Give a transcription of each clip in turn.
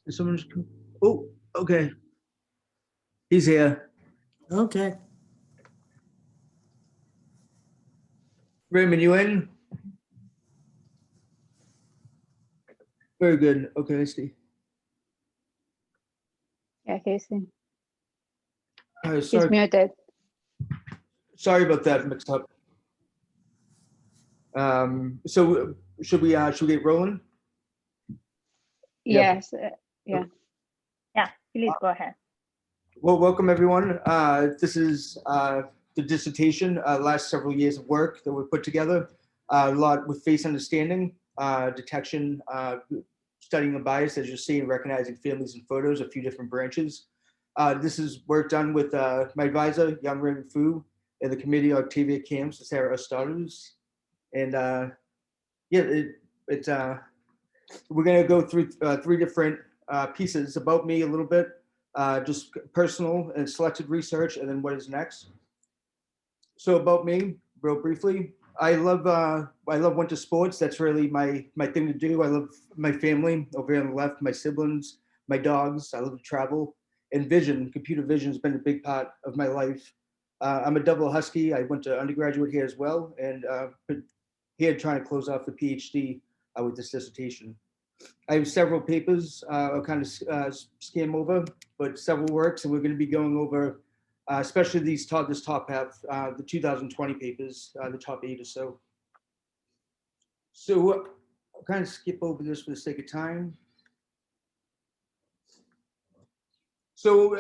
Is someone just, oh, okay. He's here. Okay. Raymond, you in? Very good. Okay, I see. Yeah, Casey. He's Sorry, muted. sorry about that mix up. So should we get rolling? Yeah. Yes. Yeah. Yeah. Please go ahead. Well, welcome everyone. This is the dissertation, last several years of work that we put together, a lot with face understanding, detection, studying of bias, as you're seeing, recognizing families and photos, a few different branches. This is work done with my advisor, Young Raymond Fu, and the committee, Octavia Camps, Sarah Starters. And yeah, we're gonna go through three different pieces about me a little bit, just personal and selected research, and then what is next. So about me, real briefly, I love winter sports. That's really my thing to do. I love my family over here on the left, my siblings, my dogs. I love to travel, and vision, computer vision has been a big part of my life. I'm a double Husky. I went to undergraduate here as well, and here trying to close off the PhD with this dissertation. I have several papers I'll kind of skim over, but several works, and we're going to be going over, especially this top half, the 2020 papers, the top 8 or so. So I'll kind of skip over this for the sake of time. So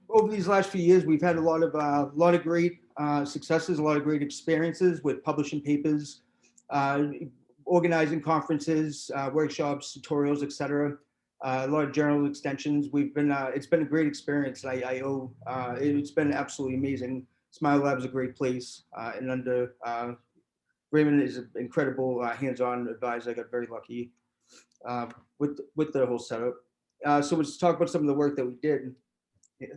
over these last few years, we've had a lot of great successes, a lot of great experiences with publishing papers, organizing conferences, workshops, tutorials, etc. A lot of journal extensions. We've been, it's been a great experience. It's been absolutely amazing. Smile Lab is a great place, and under Raymond is an incredible hands-on advisor. I got very lucky with the whole setup. So let's talk about some of the work that we did. Yeah.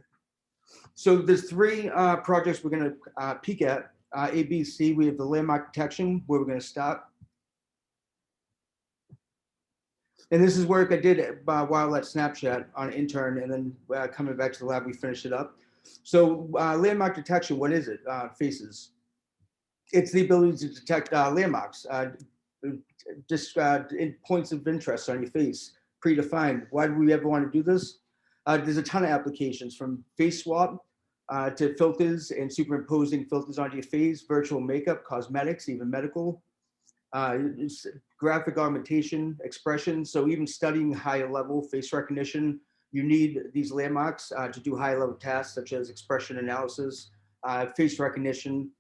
So there's three projects we're going to peek at. A, B, C. We have the landmark detection, where we're going to start. And this is work I did while at Snapchat on intern, and then coming back to the lab, we finished it up. So landmark detection, what is it? Faces. It's the ability to detect landmarks, just in points of interest on your face, predefined. Why do we ever want to do this? There's a ton of applications, from face swap to filters and superimposing filters onto your face, virtual makeup, cosmetics, even medical. Graphic augmentation, expression. So even studying higher level face recognition, you need these landmarks to do high level tasks such as expression analysis, face recognition,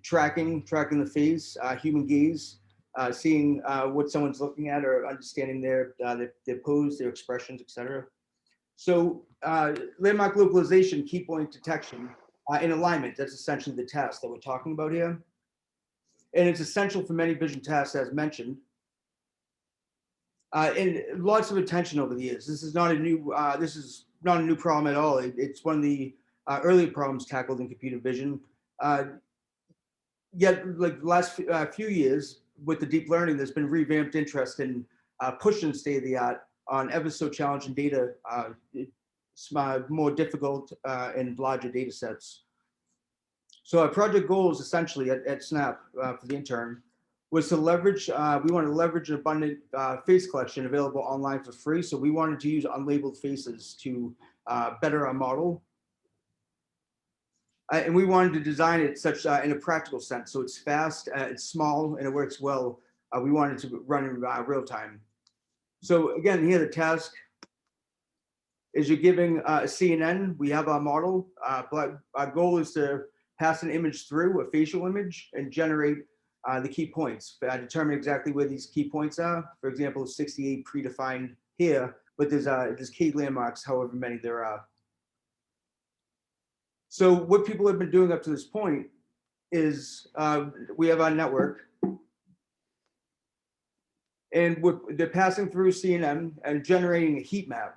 tracking the face, human gaze, seeing what someone's looking at or understanding their pose, their expressions, etc. So landmark localization, key point detection, in alignment, that's essentially the task that we're talking about here. And it's essential for many vision tasks, as mentioned. And lots of attention over the years. This is not a new problem at all. It's one of the early problems tackled in computer vision. Yet, like the last few years, with the deep learning, there's been revamped interest in pushing state of the art on ever so challenging data, more difficult and larger data sets. So our project goals essentially at Snap for the intern was to leverage, we want to leverage an abundant face collection available online for free. So we wanted to use unlabeled faces to better our model. And we wanted to design it such in a practical sense. So it's fast, it's small, and it works well. We wanted to run in real time. So again, here the task is you're giving a CNN. We have our model, but our goal is to pass an image through, a facial image, and generate the key points. Determine exactly where these key points are. For example, 68 predefined here, but there's key landmarks, however many there are. So what people have been doing up to this point is we have our network, and they're passing through CNN and generating a heat map.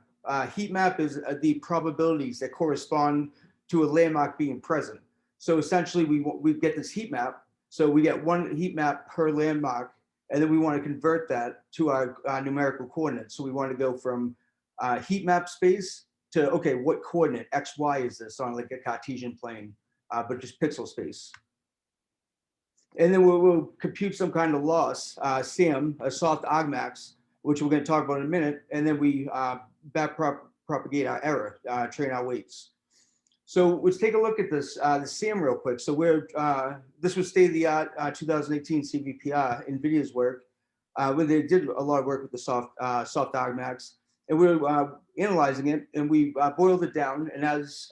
Heat map is the probabilities that correspond to a landmark being present. So essentially, we get this heat map. So we get one heat map per landmark, and then we want to convert that to our numerical coordinates. So we want to go from heat map space to, okay, what coordinate, X, Y is this on like a Cartesian plane, but just pixel space. And then we'll compute some kind of loss, SAM, a soft argmax, which we're going to talk about in a minute. And then we propagate our error, train our weights. So let's take a look at this, the SAM real quick. So this was state-of-the-art 2018 CVPR, NVIDIA's work, where they did a lot of work with the soft argmax. And we're analyzing it, and we boiled it down. And as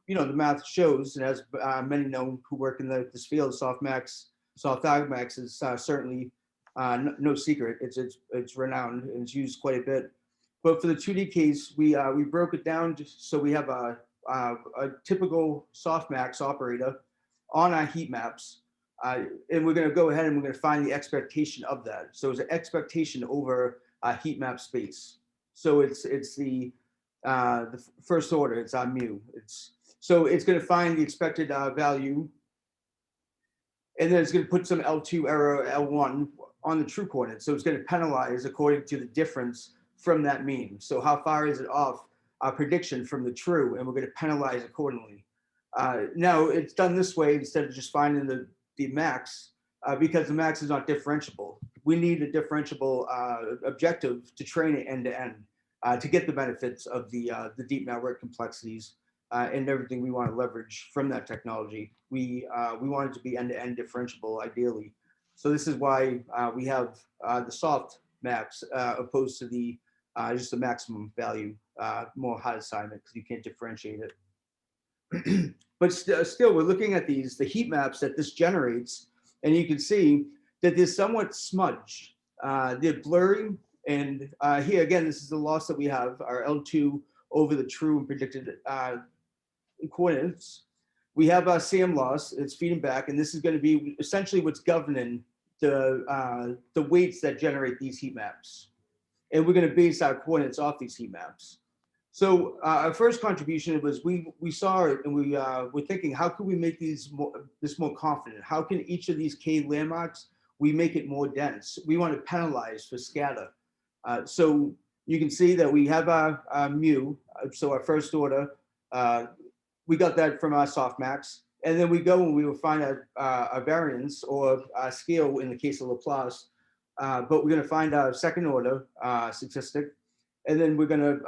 you know, the math shows, and as many know who work in this field, soft argmax is certainly no secret. It's renowned and it's used quite a bit. But for the 2D case, we broke it down so we have a typical softmax operator on our heat maps, and we're going to go ahead and we're going to find the expectation of that. So it's an expectation over a heat map space. So it's the first order. It's our mu. So it's going to find the expected value, and then it's going to put some L2 error L1 on the true coordinate. So it's going to penalize according to the difference from that mean. So how far is it off our prediction from the true, and we're going to penalize accordingly. Now it's done this way instead of just finding the max, because the max is not differentiable. We need a differentiable objective to train it end to end to get the benefits of the deep network complexities and everything we want to leverage from that technology. We want it to be end to end differentiable ideally. So this is why we have the soft max opposed to the just the maximum value, more hard assignment, because you can't differentiate it. But still, we're looking at the heat maps that this generates, and you can see that they're somewhat smudged. They're blurry, and here again, this is the loss that we have, our L2 over the true and predicted coordinates. We have our SAM loss, it's feeding back, and this is going to be essentially what's governing the weights that generate these heat maps. And we're going to base our coordinates off these heat maps. So our first contribution was we saw it, and we were thinking, how can we make this more confident? How can each of these K landmarks, we make it more dense? We want to penalize for scatter. So you can see that we have our mu, so our first order, we got that from our softmax. And then we go and we will find a variance or a scale in the case of Laplace. But we're going to find our second order statistic, and then we're going to,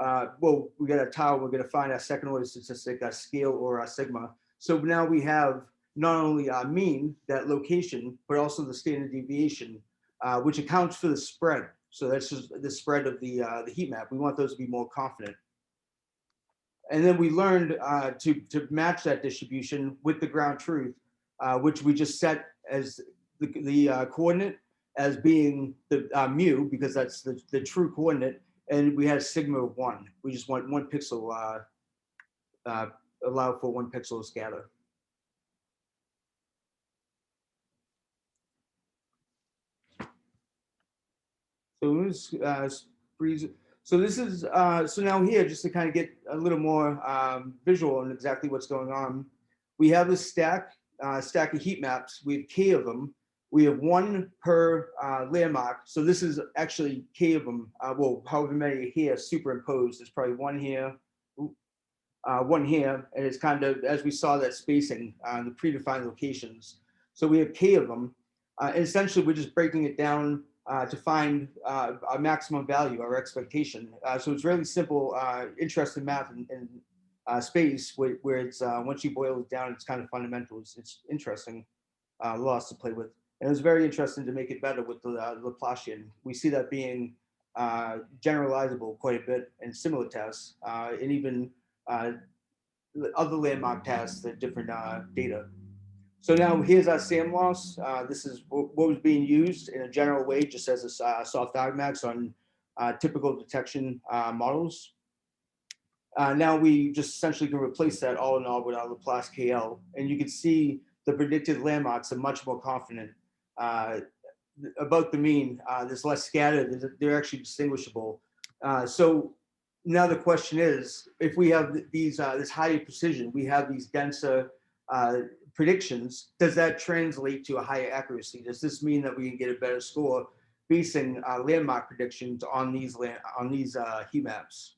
we got a tau, we're going to find our second order statistic, our scale or our sigma. So now we have not only our mean, that location, but also the standard deviation, which accounts for the spread. So that's just the spread of the heat map. We want those to be more confident. And then we learned to match that distribution with the ground truth, which we just set as the coordinate as being the mu, because that's the true coordinate, and we had a sigma of 1. We just want 1 pixel, allow for 1 pixel of scatter. So this is, so now here, just to kind of get a little more visual on exactly what's going on, we have this stack of heat maps. We have K of them. We have 1 per landmark. So this is actually K of them. Well, however many here superimposed. There's probably 1 here, 1 here, and it's kind of, as we saw that spacing on the predefined locations. So we have K of them. And essentially, we're just breaking it down to find our maximum value, our expectation. So it's really simple, interesting math in space, where it's, once you boil it down, it's kind of fundamental. It's interesting loss to play with. And it was very interesting to make it better with the Laplacian. We see that being generalizable quite a bit in similar tests, and even other landmark tests, the different data. So now here's our SAM loss. This is what was being used in a general way, just as a soft argmax on typical detection models. Now we just essentially can replace that all in all with our Laplace KL, and you can see the predicted landmarks are much more confident about the mean. There's less scattered. They're actually distinguishable. So now the question is, if we have these this higher precision, we have these denser predictions, does that translate to a higher accuracy? Does this mean that we can get a better score basing landmark predictions on these heat maps.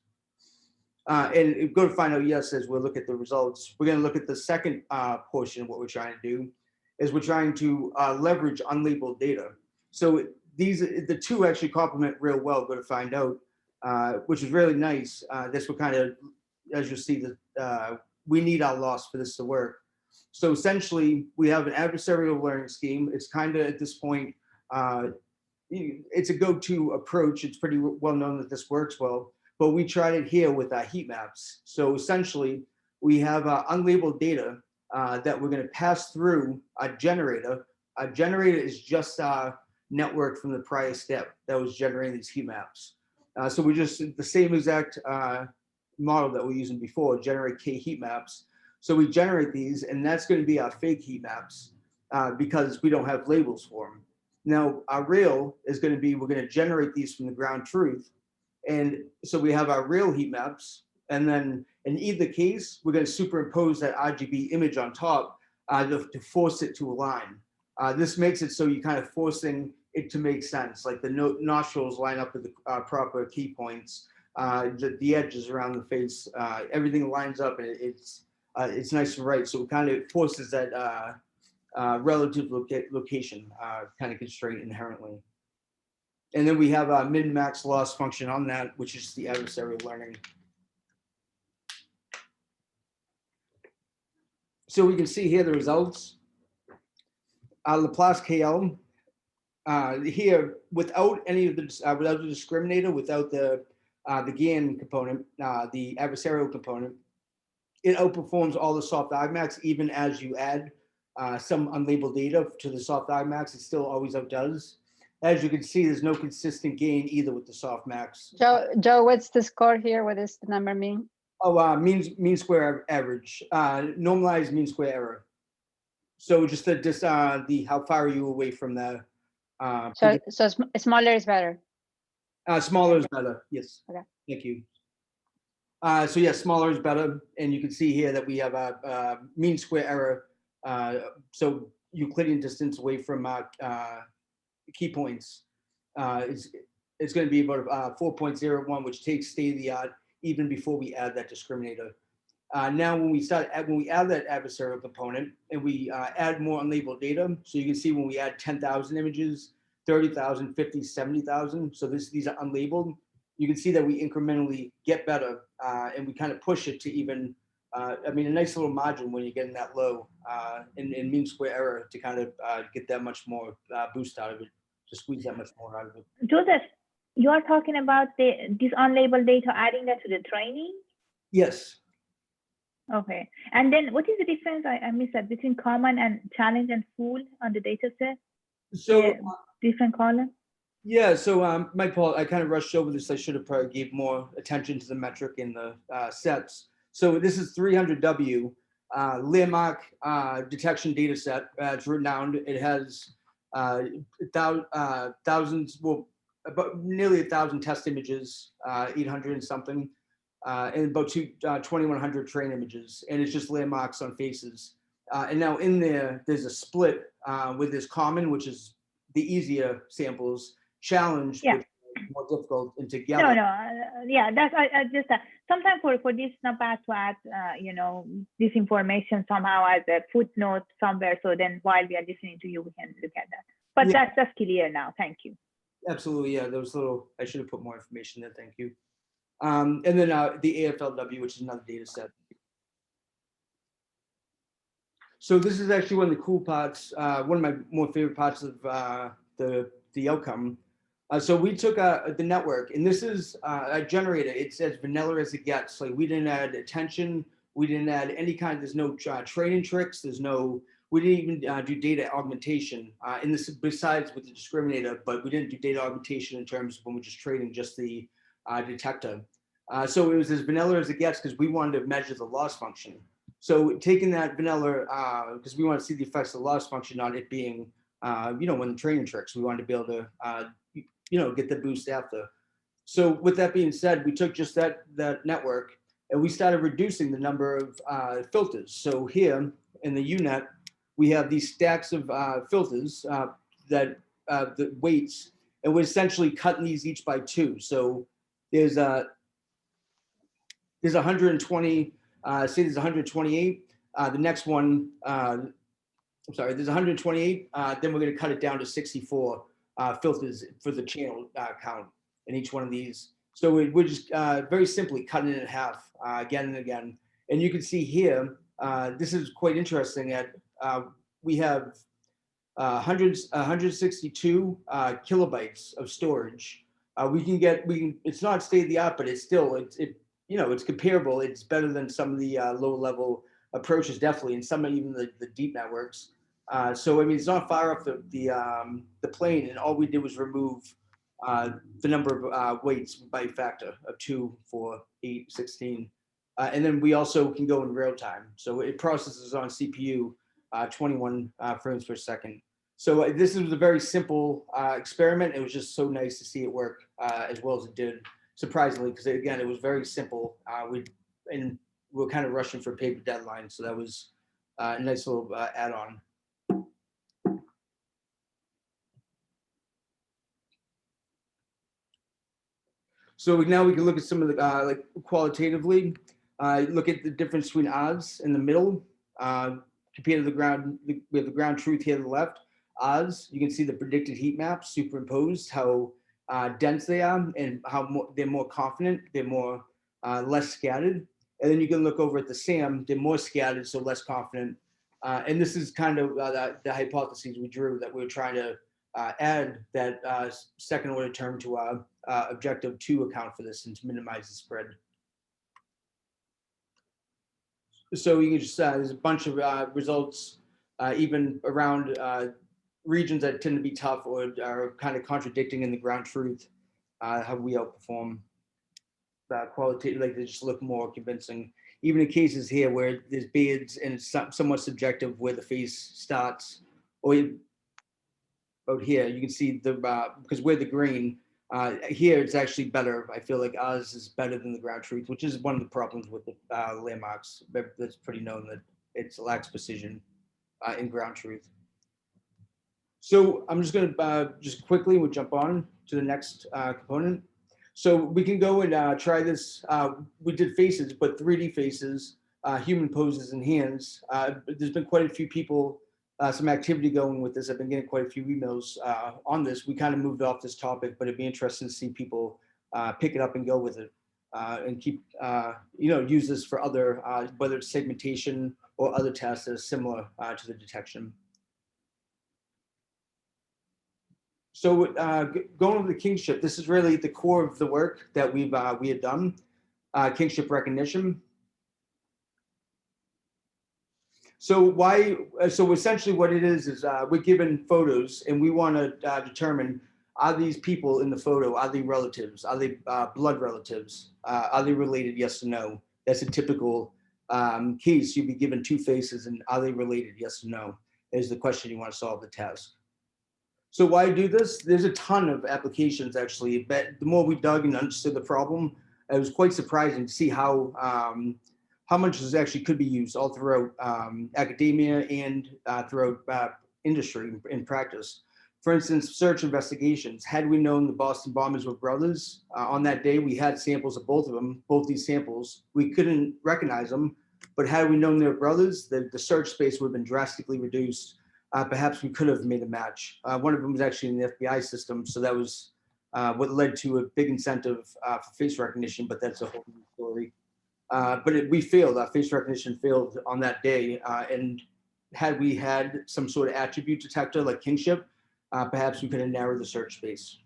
And go to find out yes as we'll look at the results. We're going to look at the second portion of what we're trying to do is we're trying to leverage unlabeled data. So the two actually complement real well. Go to find out, which is really nice. This will kind of, as you'll see, that we need our loss for this to work. So essentially, we have an adversarial learning scheme. It's kind of at this point, it's a go-to approach. It's pretty well known that this works well, but we tried it here with our heat maps. So essentially, we have unlabeled data that we're going to pass through a generator. A generator is just a network from the prior step that was generating these heat maps. So we're just the same exact model that we're using before, generate K heat maps. So we generate these, and that's going to be our fake heat maps because we don't have labels for them. Now, our real is going to be, we're going to generate these from the ground truth. And so we have our real heat maps. And then in either case, we're going to superimpose that RGB image on top to force it to align. This makes it so you're kind of forcing it to make sense, like the nostrils line up with the proper key points, the edges around the face, everything lines up, and it's nice and right. So it kind of forces that relative location kind of constraint inherently. And then we have a min-max loss function on that, which is the adversarial learning. So we can see here the results. Laplace KL here without any of the without the discriminator, without the GAN component, the adversarial component, it outperforms all the soft argmax. Even as you add some unlabeled data to the soft argmax, it still always outdoes. As you can see, there's no consistent gain either with the softmax. Joe, what's the score here? What does the number mean? Oh, mean square average, normalized mean square error. So just the how far are you away from the? So smaller is better. Smaller is better. Yes. Okay. Thank you. So yeah, smaller is better, and you can see here that we have a mean square error. So Euclidean distance away from key points it's going to be about 4.01, which takes state of the art even before we add that discriminator. Now, when we add that adversarial component and we add more unlabeled data, so you can see when we add 10,000 images, 30,000, 50, 70,000. So these are unlabeled. You can see that we incrementally get better, and we kind of push it to even. I mean, a nice little margin when you're getting that low in mean square error to kind of get that much more boost out of it, to squeeze that much more out of it. Joseph, you are talking about this unlabeled data, adding that to the training? Yes. Okay. And then what is the difference, I missed that, between common and challenge and full on the data set? So different column? Yeah, so my fault, I kind of rushed over this. I should have probably gave more attention to the metric in the sets. So this is 300W landmark detection data set. It's renowned. It has thousands, well, about nearly 1,000 test images, 800 and something, and about 2,100 train images. And it's just landmarks on faces. And now in there's a split with this common, which is the easier samples, challenge, yeah, which is more difficult, and together. Yeah, that's I just sometimes for this not bad to add you know, this information somehow as a footnote somewhere, so then while we are listening to you we can look at that. But yeah, that's clear now. Thank you. Absolutely, yeah. There was a little. I should have put more information there. Thank you. And then the AFLW, which is another data set. So this is actually one of the cool parts. One of my more favorite parts of the outcome. So we took the network, and this is a generator. It's as vanilla as it gets. Like, we didn't add attention. We didn't add any kind. There's no training tricks. There's no. We didn't even do data augmentation. And this is besides with the discriminator, but we didn't do data augmentation in terms of when we're just training just the detector. So it was as vanilla as it gets because we wanted to measure the loss function. So taking that vanilla, because we want to see the effects of the loss function on it being, you know, when the training tricks, we wanted to be able to, you know, get the boost after. So with that being said, we took just that network and we started reducing the number of filters. So here in the UNet, we have these stacks of filters that the weights, and we're essentially cutting these each by 2. So there's 120, say there's 128. The next one, I'm sorry, there's 128. Then we're going to cut it down to 64 filters for the channel count in each one of these. So we're just very simply cutting it in half again and again. And you can see here, this is quite interesting that we have 162 kilobytes of storage. It's not state of the art, but it's still, it's comparable. It's better than some of the low level approaches, definitely, and some even the deep networks. So I mean, it's not far off the plane, and all we did was remove the number of weights by a factor of 2, 4, 8, 16. And then we also can go in real time. So it processes on CPU 21 frames per second. So this was a very simple experiment. It was just so nice to see it work as well as it did, surprisingly, because again, it was very simple. We were kind of rushing for paper deadline. So that was a nice little add-on. So now we can look at some of the, like qualitatively, look at the difference between odds in the middle, compared to the ground, we have the ground truth here to the left. Odds, you can see the predicted heat maps superimposed, how dense they are and how they're more confident, they're more less scattered. And then you can look over at the SAM, they're more scattered, so less confident. And this is kind of the hypotheses we drew, that we were trying to add that second order term to our objective to account for this and to minimize the spread. So you can just, there's a bunch of results, even around regions that tend to be tough or are kind of contradicting in the ground truth, how we outperform qualitative, like they just look more convincing. Even in cases here where there's beards and it's somewhat subjective where the face starts, or out here, you can see the, because we're the green, here it's actually better. I feel like ours is better than the ground truth, which is one of the problems with the landmarks. That's pretty known that it lacks precision in ground truth. So I'm just going to just quickly, we'll jump on to the next component. So we can go and try this. We did faces, but 3D faces, human poses and hands. There's been quite a few people, some activity going with this. I've been getting quite a few emails on this. We kind of moved off this topic, but it'd be interesting to see people pick it up and go with it and keep, use this for other, whether it's segmentation or other tests that are similar to the detection. So going over the KINSHIP, this is really the core of the work that we had done, KINSHIP recognition. So essentially what it is we're given photos and we want to determine, are these people in the photo, are they relatives? Are they blood relatives? Are they related, yes or no? That's a typical case. You'd be given 2 faces and are they related, yes or no? Is the question you want to solve the task. So why do this? There's a ton of applications actually, but the more we dug and understood the problem, it was quite surprising to see how much this actually could be used all throughout academia and throughout industry in practice. For instance, search investigations. Had we known the Boston bombers were brothers, on that day we had samples of both of them, both these samples. We couldn't recognize them, but had we known they were brothers, the search space would have been drastically reduced. Perhaps we could have made a match. One of them was actually in the FBI system, so that was what led to a big incentive for face recognition, but that's a whole new story. But we failed, face recognition failed on that day. And had we had some sort of attribute detector like KINSHIP, perhaps we could have narrowed the search space.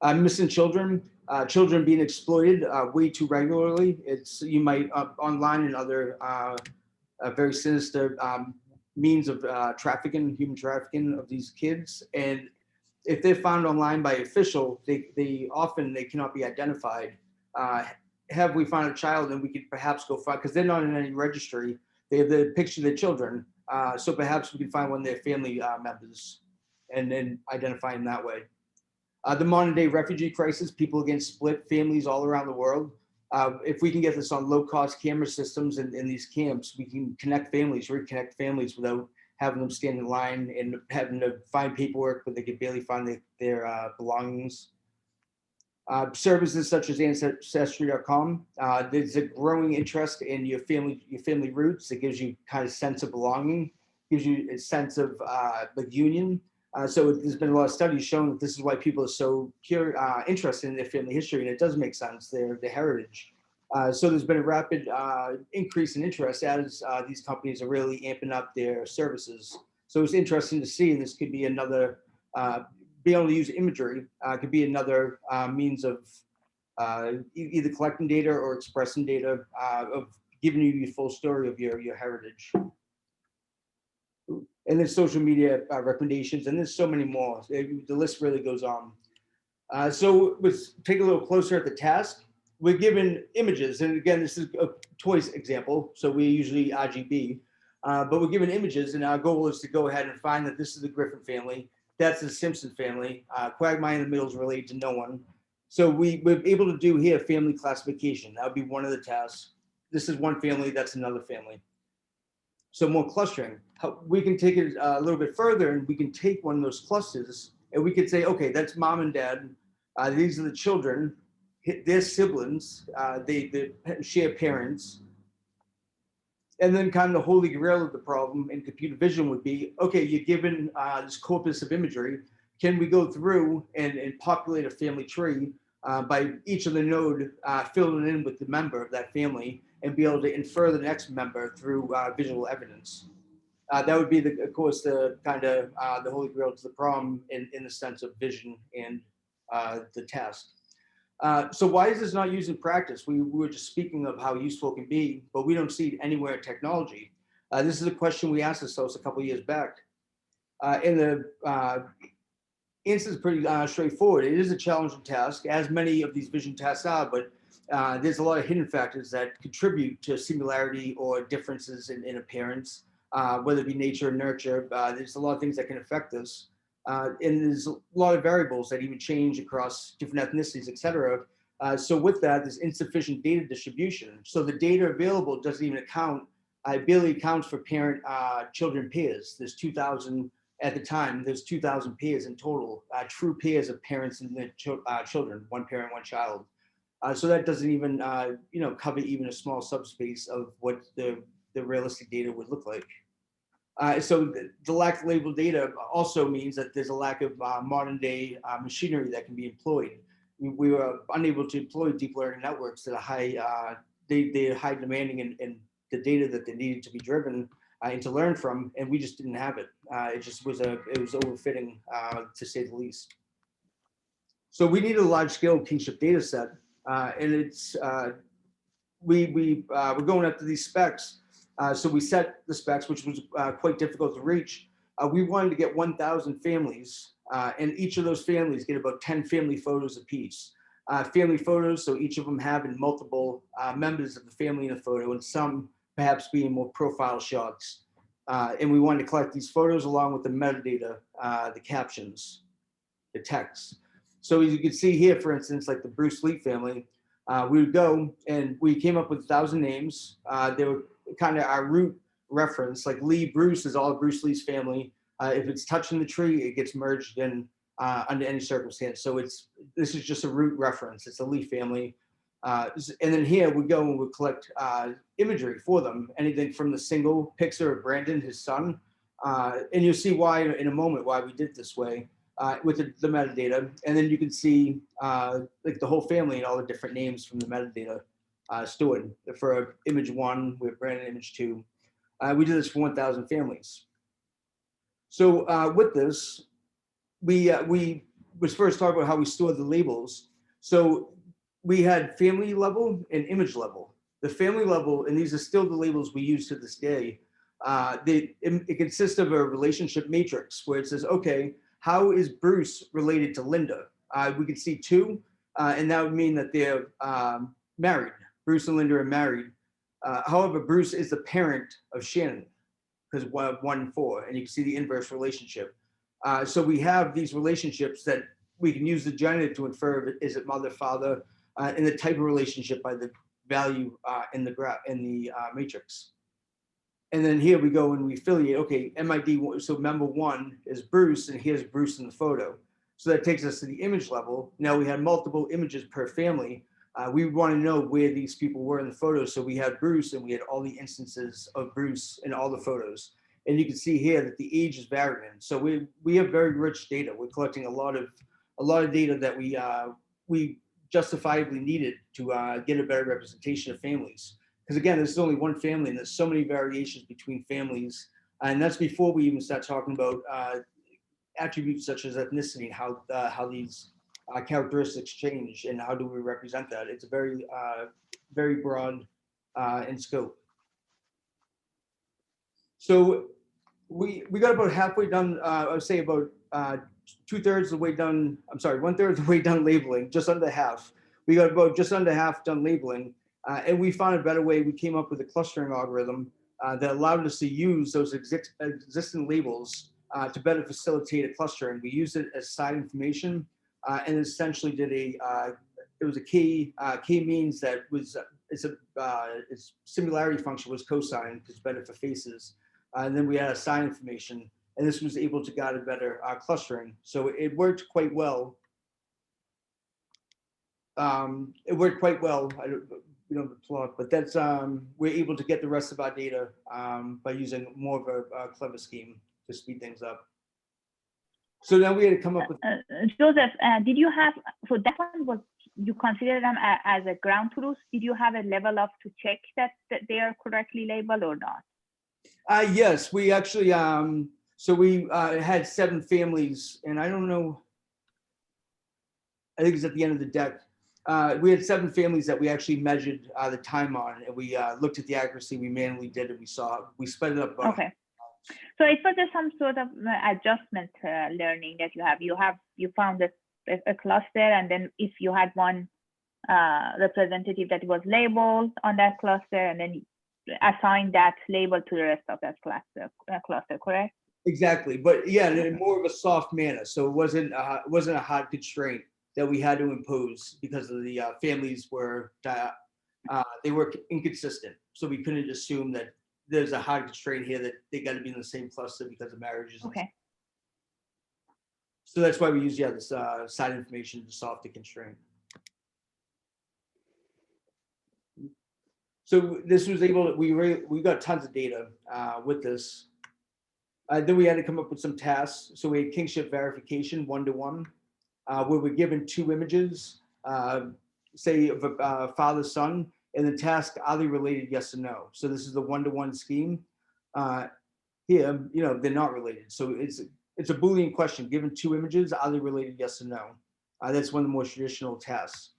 Missing children, children being exploited way too regularly. You might online and other very sinister means of trafficking, human trafficking of these kids. And if they're found online by official, they often cannot be identified. Have we found a child and we could perhaps go find, because they're not in any registry, they have the picture of their children. So perhaps we can find one of their family members and then identify them that way. The modern day refugee crisis, people against split families all around the world. If we can get this on low cost camera systems in these camps, we can connect families, reconnect families without having them stand in line and having to find paperwork, but they could barely find their belongings. Services such as Ancestry.com, there's a growing interest in your family roots. It gives you kind of sense of belonging, gives you a sense of like union. So there's been a lot of studies showing that this is why people are so interested in their family history, and it does make sense, their heritage. So there's been a rapid increase in interest as these companies are really amping up their services. So it's interesting to see, and this could be another, being able to use imagery could be another means of either collecting data or expressing data of giving you the full story of your heritage. And there's social media recommendations, and there's so many more. The list really goes on. So let's take a little closer at the task. We're given images, and again, this is a toys example, so we usually RGB, but we're given images, and our goal is to go ahead and find that this is the Griffin family, that's the Simpson family, Quagmire in the middle is related to no one. So we're able to do here family classification. That would be one of the tasks. This is one family, that's another family. So more clustering. We can take it a little bit further, and we can take one of those clusters, and we could say, okay, that's mom and dad. These are the children, their siblings, they share parents. And then kind of the holy grail of the problem in computer vision would be, okay, you're given this corpus of imagery. Can we go through and populate a family tree by each of the node filling in with the member of that family and be able to infer the next member through visual evidence? That would be, of course, the kind of the holy grail to the problem in the sense of vision and the test. So why is this not used in practice? We were just speaking of how useful it can be, but we don't see it anywhere in technology. This is a question we asked ourselves a couple of years back. And the answer is pretty straightforward. It is a challenging task, as many of these vision tasks are, but there's a lot of hidden factors that contribute to similarity or differences in appearance, whether it be nature or nurture. There's a lot of things that can affect this. And there's a lot of variables that even change across different ethnicities, et cetera. So with that, there's insufficient data distribution. So the data available doesn't even account, barely accounts for parent-children pairs. There's 2,000 at the time, there's 2,000 pairs in total, true pairs of parents and their children, one parent, one child. So that doesn't even, cover even a small subspace of what the realistic data would look like. So the lack of labeled data also means that there's a lack of modern day machinery that can be employed. We were unable to employ deep learning networks that are high, they're high demanding in the data that they needed to be driven and to learn from, and we just didn't have it. It just was it was overfitting to say the least. So we need a large scale kinship data set, and it's we're going up to these specs. So we set the specs, which was quite difficult to reach. We wanted to get 1,000 families, and each of those families get about 10 family photos apiece. Family photos, so each of them having multiple members of the family in a photo, and some perhaps being more profile shots. And we wanted to collect these photos along with the metadata, the captions, the text. So as you can see here, for instance, like the Bruce Lee family, we would go and we came up with 1,000 names. They were kind of our root reference, like Lee Bruce is all Bruce Lee's family. If it's touching the tree, it gets merged in under any circumstance. So this is just a root reference. It's a Lee family. And then here we go and we collect imagery for them, anything from the single picture of Brandon, his son. And you'll see why in a moment why we did it this way with the metadata. And then you can see like the whole family and all the different names from the metadata stored. For image 1, we have Brandon, image 2. We did this for 1,000 families. So with this, we was first talking about how we stored the labels. So we had family level and image level. The family level, and these are still the labels we use to this day, it consists of a relationship matrix where it says, okay, how is Bruce related to Linda? We could see 2, and that would mean that they're married. Bruce and Linda are married. However, Bruce is the parent of Shannon, because 1 and 4, and you can see the inverse relationship. So we have these relationships that we can use the genitive to infer, is it mother, father, and the type of relationship by the value in the graph, in the matrix. And then here we go and we affiliate, okay, MID, so member 1 is Bruce, and here's Bruce in the photo. So that takes us to the image level. Now we had multiple images per family. We want to know where these people were in the photos. So we had Bruce, and we had all the instances of Bruce in all the photos. And you can see here that the age is varying. So we have very rich data. We're collecting a lot of data that we justifiably needed to get a better representation of families. Because again, there's only one family, and there's so many variations between families, and that's before we even start talking about attributes such as ethnicity and how these characteristics change and how do we represent that. It's a very broad in scope. So we got about halfway done. I would say about 2/3 of the way done. I'm sorry, 1/3 of the way done labeling, just under half. We got about just under half done labeling. And we found a better way. We came up with a clustering algorithm that allowed us to use those existing labels to better facilitate a clustering. We used it as side information and essentially did it was a k-means that was, its similarity function was cosine, because it's better for faces. And then we had a sign information, and this was able to guide a better clustering. So it worked quite well. It worked quite well. We don't have the plot, but that's we're able to get the rest of our data by using more of a clever scheme to speed things up. So now we had to come up with. Joseph, did you have, so that one was, you consider them as a ground truth? Did you have a level of to check that they are correctly labeled or not? Yes, we actually, so we had 7 families, and I don't know, I think it's at the end of the deck. We had 7 families that we actually measured the time on, and we looked at the accuracy. We manually did it. We sped it up. Okay. So it was just some sort of adjustment learning that you found a cluster, and then if you had one representative that was labeled on that cluster, and then assign that label to the rest of that cluster, correct? Exactly, but yeah, in more of a soft manner. So it wasn't a hard constraint that we had to impose because of the families were they were inconsistent. So we couldn't assume that there's a hard constraint here that they got to be in the same cluster because of marriages. Okay. So that's why we use this side information to solve the constraint. So this was able to, we got tons of data with this. Then we had to come up with some tasks. So we had kinship verification 1-to-1, where we're given 2 images, say of a father, son, and the task, are they related, yes or no? So this is the 1-to-1 scheme. Here, they're not related. So it's a Boolean question, given 2 images, are they related, yes or no? That's one of the more traditional tasks.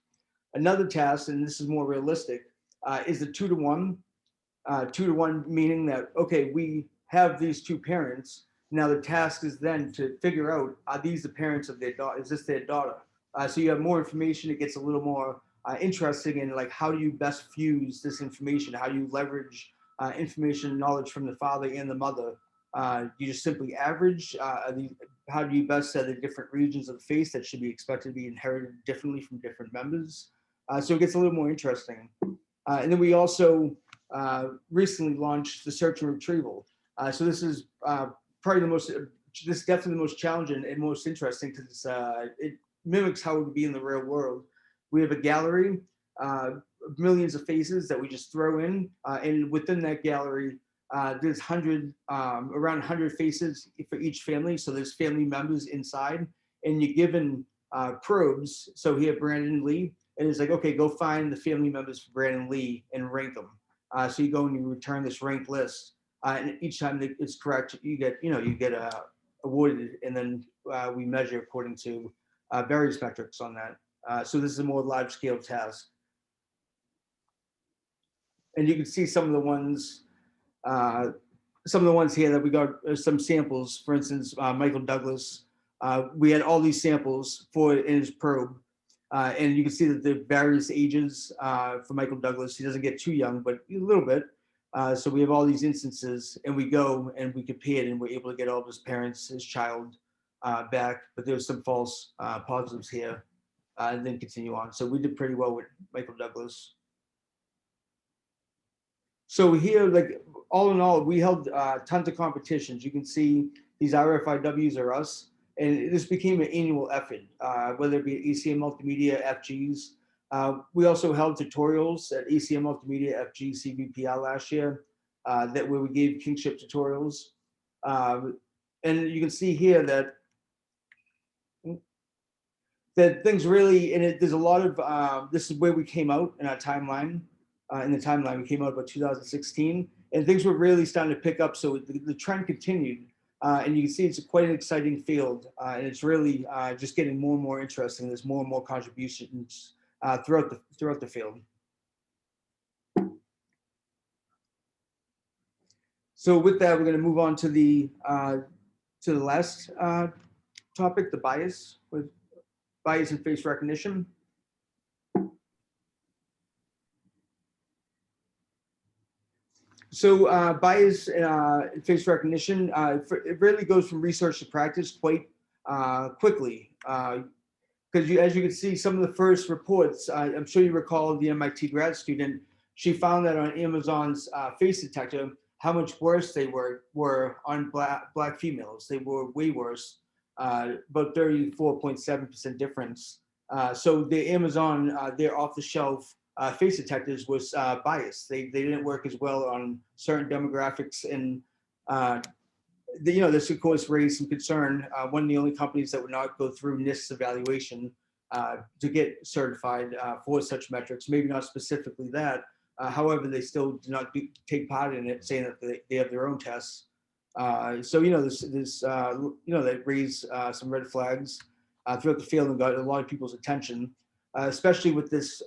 Another task, and this is more realistic, is the 2-to-1. 2-to-1 meaning that, okay, we have these 2 parents. Now the task is then to figure out, are these the parents of their daughter? Is this their daughter? So you have more information. It gets a little more interesting in like, how do you best fuse this information? How do you leverage information and knowledge from the father and the mother? You just simply average? How do you best set the different regions of the face that should be expected to be inherited differently from different members? So it gets a little more interesting. And then we also recently launched the search and retrieval. So this is probably this is definitely the most challenging and most interesting, because it mimics how it would be in the real world. We have a gallery, millions of faces that we just throw in, and within that gallery, there's around 100 faces for each family. So there's family members inside, and you're given probes. So here, Brandon Lee, and it's like, okay, go find the family members for Brandon Lee and rank them. So you go and you return this ranked list, and each time it's correct, you get awarded, and then we measure according to various metrics on that. So this is a more large scale task. And you can see some of the ones here that we got some samples. For instance, Michael Douglas, we had all these samples in his probe. And you can see that the various ages for Michael Douglas, he doesn't get too young, but a little bit. So we have all these instances, and we go and we compare it, and we're able to get all of his parents, his child back, but there's some false positives here, and then continue on. So we did pretty well with Michael Douglas. So here, like all in all, we held tons of competitions. You can see these RFIWs are us, and this became an annual effort, whether it be ACM Multimedia, FGs. We also held tutorials at ACM Multimedia, FG, CVPL last year, where we gave KINSHIP tutorials. And you can see here that things really, and there's a lot of, this is where we came out in our timeline. In the timeline, we came out about 2016, and things were really starting to pick up. So the trend continued, and you can see it's quite an exciting field, and it's really just getting more and more interesting. There's more and more contributions throughout the field. So with that, we're going to move on to the last topic, the bias in face recognition. So bias in face recognition, it really goes from research to practice quite quickly. Because as you can see, some of the first reports, I'm sure you recall the MIT grad student, she found that on Amazon's face detector, how much worse they were on black females. They were way worse, about 34.7% difference. So the Amazon, their off-the-shelf face detectors was biased. They didn't work as well on certain demographics, and this of course raised some concern. One of the only companies that would not go through NIST's evaluation to get certified for such metrics, maybe not specifically that. However, they still do not take part in it, saying that they have their own tests. So that raised some red flags throughout the field and got a lot of people's attention, especially with this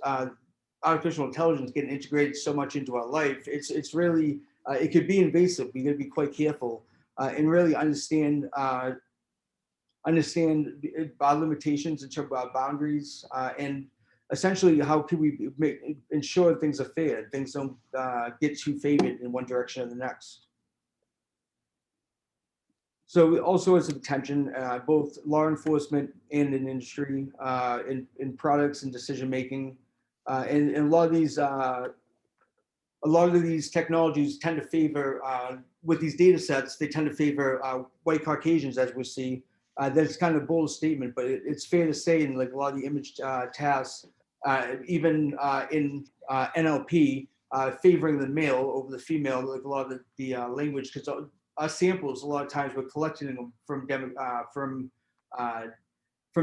artificial intelligence getting integrated so much into our life. It's really it could be invasive. We got to be quite careful and really understand our limitations in terms of our boundaries, and essentially how can we ensure things are fair, things don't get too favored in one direction or the next. So all sorts of attention, both law enforcement and in industry, in products and decision making, and a lot of these technologies tend to favor, with these data sets, they tend to favor white Caucasians, as we see. That's kind of a bold statement, but it's fair to say in like a lot of the image tasks, even in NLP, favoring the male over the female, like a lot of the language, because our samples, a lot of times we're collecting them from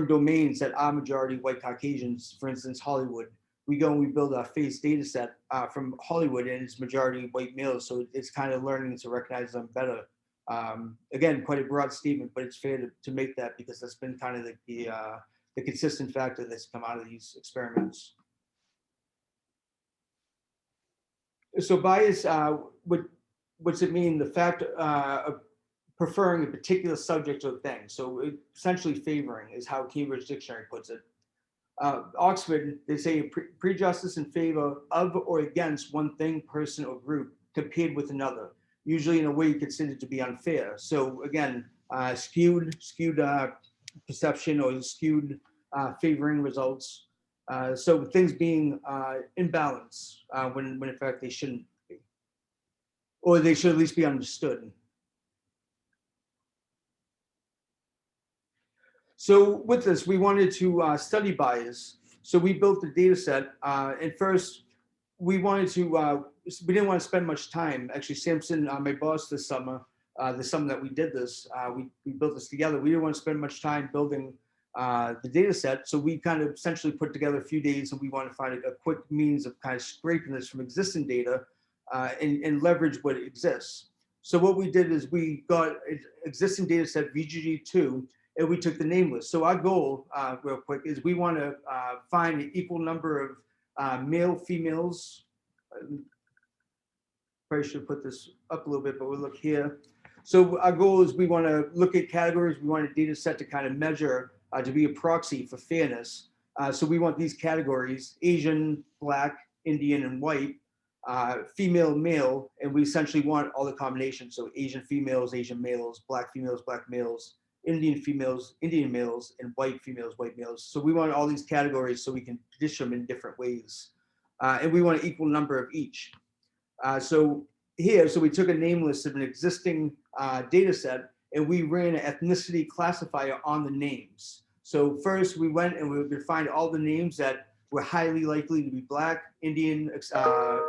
domains that are majority white Caucasians. For instance, Hollywood. We go and we build our face data set from Hollywood, and it's majority white males. So it's kind of learning to recognize them better. Again, quite a broad statement, but it's fair to make that, because that's been kind of the consistent factor that's come out of these experiments. So bias, what's it mean? The fact of preferring a particular subject or thing. So essentially favoring is how Cambridge Dictionary puts it. Oxford, they say prejudice in favor of or against one thing, person, or group compared with another, usually in a way considered to be unfair. So again, skewed perception or skewed favoring results. So things being in balance when in fact they shouldn't be, or they should at least be understood. So with this, we wanted to study bias. So we built the data set, and first we wanted to, we didn't want to spend much time. Actually, Samson, my boss this summer, the summer that we did this, we built this together. We didn't want to spend much time building the data set. So we kind of essentially put together a few days, and we wanted to find a quick means of kind of scraping this from existing data and leverage what exists. So what we did is we got an existing data set, VGG2, and we took the name list. So our goal, real quick, is we want to find an equal number of male, females. Probably should put this up a little bit, but we'll look here. So our goal is we want to look at categories. We want a data set to kind of measure, to be a proxy for fairness. So we want these categories: Asian, Black, Indian, and white, female, male, and we essentially want all the combinations. So Asian females, Asian males, Black females, Black males, Indian females, Indian males, and white females, white males. So we want all these categories so we can position them in different ways. And we want an equal number of each. So we took a name list of an existing data set, and we ran an ethnicity classifier on the names. So first we went and we would find all the names that were highly likely to be Black, Indian,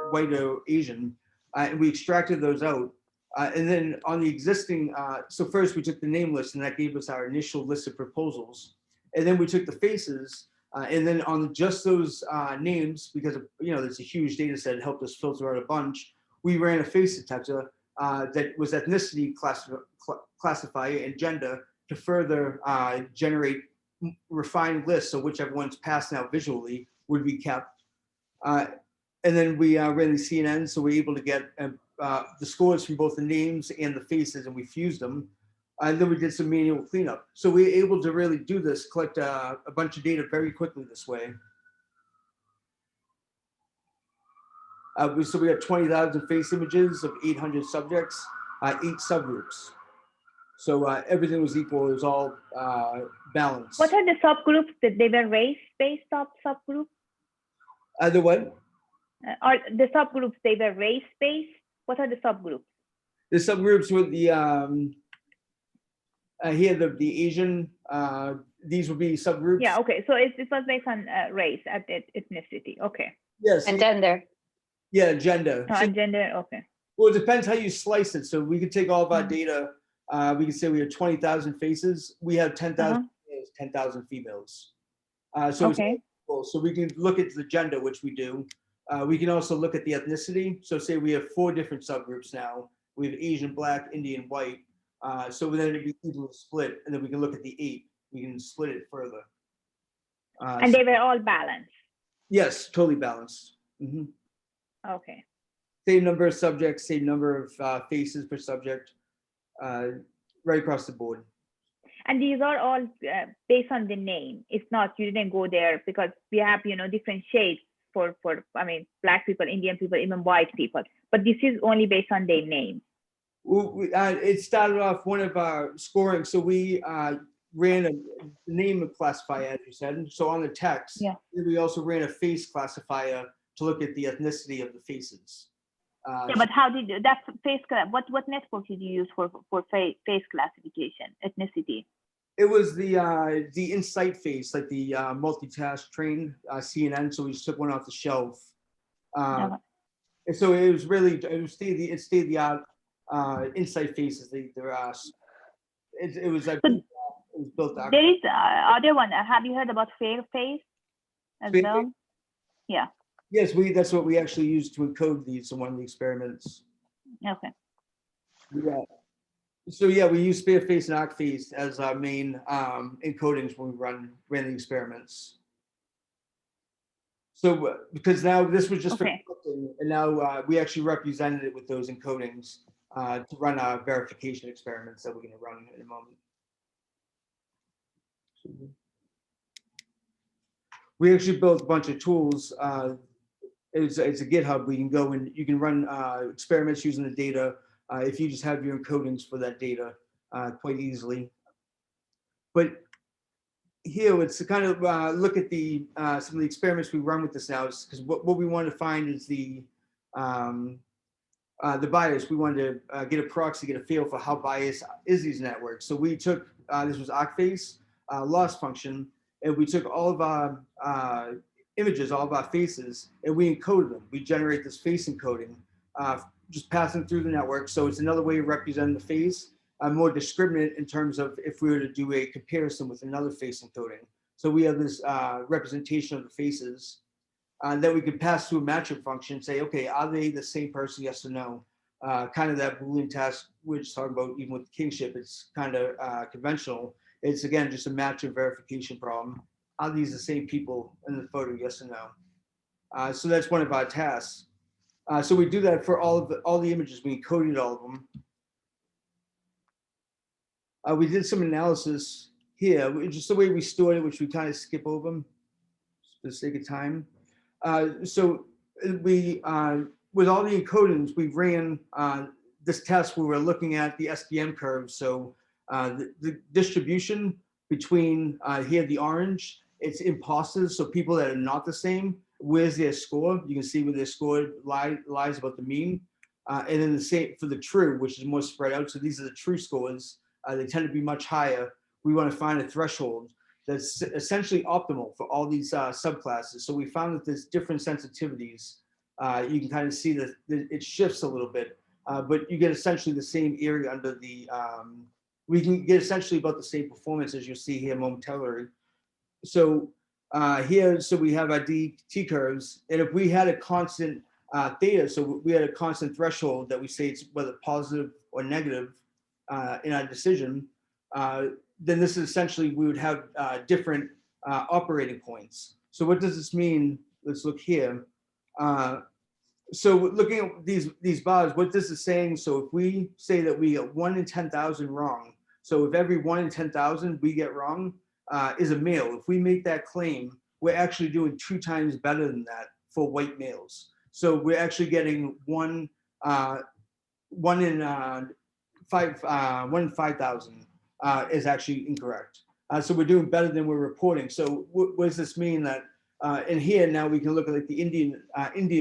white, or Asian, and we extracted those out. And then on the existing, so first we took the name list, and that gave us our initial list of proposals. And then we took the faces, and then on just those names, because there's a huge data set, it helped us filter out a bunch. We ran a face detector that was ethnicity classifier and gender to further generate refined lists. So whichever one's passed now visually would be kept. And then we ran the CNN, so we're able to get the scores from both the names and the faces, and we fused them. And then we did some manual cleanup. So we were able to really do this, collect a bunch of data very quickly this way. So we have 20,000 face images of 800 subjects, 8 subgroups. So everything was equal. It was all balanced. What are the subgroups? That they were race-based subgroups? The what? Are the subgroups, they were race-based? What are the subgroups? The subgroups were the here the Asian. These would be subgroups. Yeah. Okay. So it was based on race, ethnicity. Okay. Yes. And gender. Yeah, gender. Oh, and gender. Okay. Well, it depends how you slice it. So we could take all of our data. We could say we have 20,000 faces. We have 10,000 males, 10,000 females. So okay. So we can look at the gender, which we do. We can also look at the ethnicity. So say we have 4 different subgroups now. We have Asian, Black, Indian, white. So then it'd be equal to split, and then we can look at the 8. We can split it further. And they were all balanced. Yes, totally balanced. Mm-hmm. Okay. Same number of subjects, same number of faces per subject, right across the board. And these are all based on the name. It's not, you didn't go there because we have, different shades for Black people, Indian people, even white people. But this is only based on their name. It started off one of our scoring. So we ran a name classifier, as you said. So on the text, we also ran a face classifier to look at the ethnicity of the faces. But how did you, that face, what network did you use for face classification, ethnicity? It was the Insight face, like the multitask trained CNN. So we just took one off the shelf. And so it was really, it stayed the art. Insight faces, it was like, it was built out. There is other one. Have you heard about fair face as well? Yeah. Yes, that's what we actually used to encode these in one of the experiments. Okay. Yeah. So yeah, we use spare face and arc face as our main encodings when we ran the experiments. So because now this was just for encoding, and now we actually represented it with those encodings to run our verification experiments that we're going to run in a moment. We actually built a bunch of tools. It's a GitHub. We can go and you can run experiments using the data if you just have your encodings for that data quite easily. But here, it's to kind of look at the some of the experiments we run with this now, because what we want to find is the bias. We wanted to get a proxy, get a feel for how biased is these networks. So we took this was arcface loss function, and we took all of our images, all of our faces, and we encoded them. We generate this face encoding, just passing through the network. So it's another way of representing the face, more discriminant in terms of if we were to do a comparison with another face encoding. So we have this representation of the faces that we could pass through a matching function, say, okay, are they the same person, yes or no? Kind of that Boolean test we're just talking about, even with KINSHIP, it's kind of conventional. It's again, just a matching verification problem. Are these the same people in the photo, yes or no? So that's one of our tasks. So we do that for all the images. We encoded all of them. We did some analysis here, just the way we stored it, which we kind of skip over them for the sake of time. So we, with all the encodings, we ran this test where we're looking at the SDM curve. So the distribution between here, the orange, it's imposters, so people that are not the same. where's their score. You can see where their score lies about the mean. And then the same for the true, which is more spread out. So these are the true scores. They tend to be much higher. We want to find a threshold that's essentially optimal for all these subclasses. So we found that there's different sensitivities. You can kind of see that it shifts a little bit, but you get essentially the same area under the, we can get essentially about the same performance as you'll see here momentarily. So here, so we have our DT curves, and if we had a constant theta, so we had a constant threshold that we say it's whether positive or negative in our decision, then this is essentially, we would have different operating points. So what does this mean? Let's look here. So looking at these bars, what this is saying, so if we say that we get 1 in 10,000 wrong, so if every 1 in 10,000 we get wrong is a male, if we make that claim, we're actually doing 2 times better than that for white males. So we're actually getting 1 in 5,000 is actually incorrect. So we're doing better than we're reporting. So what does this mean? That in here now we can look at like the Indian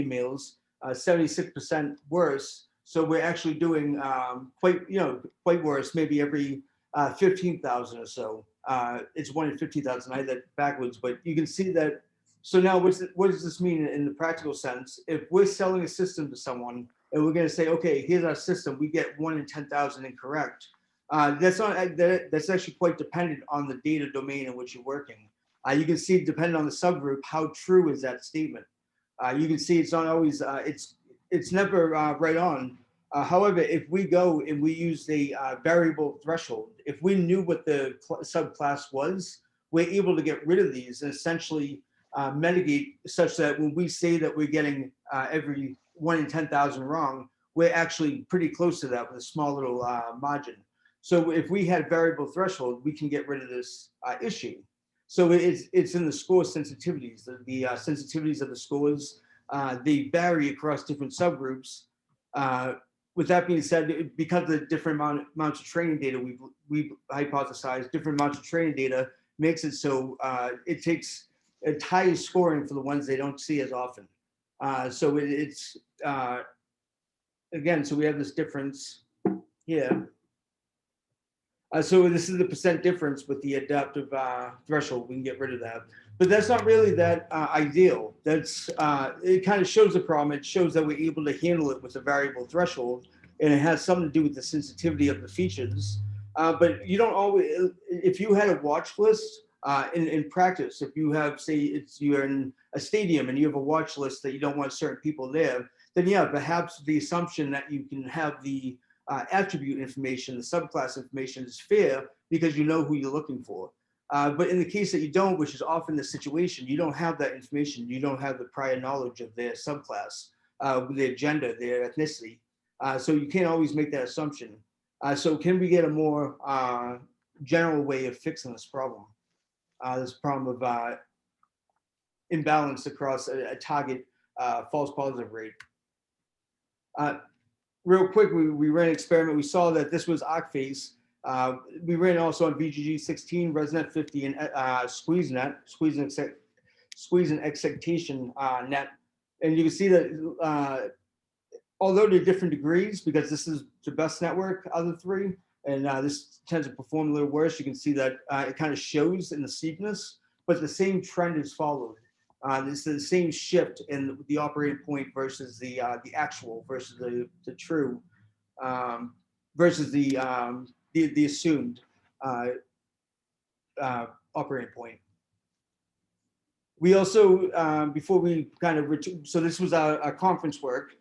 males, 76% worse. So we're actually doing quite worse. Maybe every 15,000 or so. It's 1 in 50,000. I had that backwards, but you can see that. So now what does this mean in the practical sense? If we're selling a system to someone and we're going to say, okay, here's our system, we get 1 in 10,000 incorrect. That's actually quite dependent on the data domain in which you're working. You can see, depending on the subgroup, how true is that statement. You can see it's not always, it's never right on. However, if we go and we use a variable threshold, if we knew what the subclass was, we're able to get rid of these and essentially mitigate such that when we say that we're getting every 1 in 10,000 wrong, we're actually pretty close to that with a small little margin. So if we had variable threshold, we can get rid of this issue. So it's in the score sensitivities. The sensitivities of the scores, they vary across different subgroups. With that being said, because of the different amounts of training data we've hypothesized, different amounts of training data makes it so it ties scoring for the ones they don't see as often. So it's again, so we have this difference here. So this is the percent difference with the adaptive threshold. We can get rid of that, but that's not really that ideal. That's it kind of shows the problem. It shows that we're able to handle it with a variable threshold, and it has something to do with the sensitivity of the features. But you don't always. If you had a watch list in practice, if you have, say, you're in a stadium and you have a watch list that you don't want certain people there, then yeah, perhaps the assumption that you can have the attribute information, the subclass information is fair because you know who you're looking for. But in the case that you don't, which is often the situation, you don't have that information. You don't have the prior knowledge of their subclass, their gender, their ethnicity. So you can't always make that assumption. So can we get a more general way of fixing this problem of imbalance across a target false positive rate? Real quick, we ran an experiment. We saw that this was ArcFace. We ran also on VGG 16, ResNet 50, and SqueezeNet, squeeze and excitation net. And you can see that although they're different degrees, because this is the best network out of the 3, and this tends to perform a little worse, you can see that it kind of shows in the steepness, but the same trend is followed. This is the same shift in the operating point versus the actual versus the true versus the assumed operating point. We also before we kind of so this was our conference work.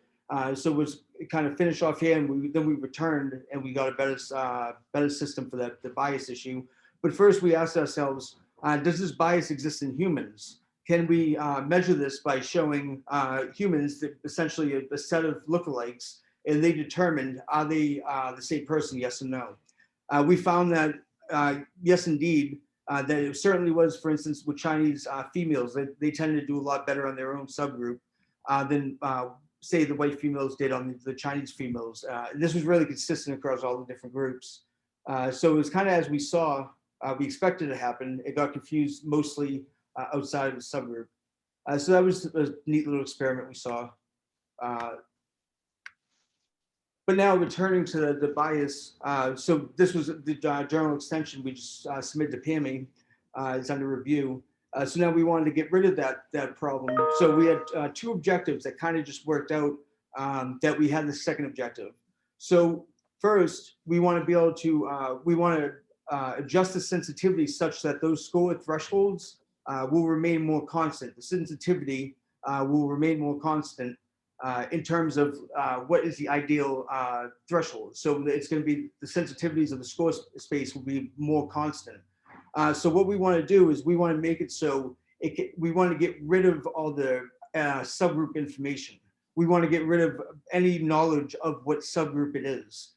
So it was kind of finished off here, and then we returned and we got a better system for the bias issue. But first we asked ourselves, does this bias exist in humans? Can we measure this by showing humans that essentially a set of lookalikes, and they determined, are they the same person, yes or no? We found that yes, indeed, that it certainly was, for instance, with Chinese females, they tended to do a lot better on their own subgroup than say the white females did on the Chinese females. This was really consistent across all the different groups. So it was kind of as we saw, we expected to happen. It got confused mostly outside of the subgroup. So that was a neat little experiment we saw. But now returning to the bias, so this was the journal extension we just submitted to PAMI. It's under review. So now we wanted to get rid of that problem. So we had two objectives that kind of just worked out, that we had the second objective. So first, we want to be able to, adjust the sensitivity such that those score thresholds will remain more constant. The sensitivity will remain more constant in terms of what is the ideal threshold. So it's going to be the sensitivities of the score space will be more constant. So what we want to do is we want to make it so we want to get rid of all the subgroup information. We want to get rid of any knowledge of what subgroup it is.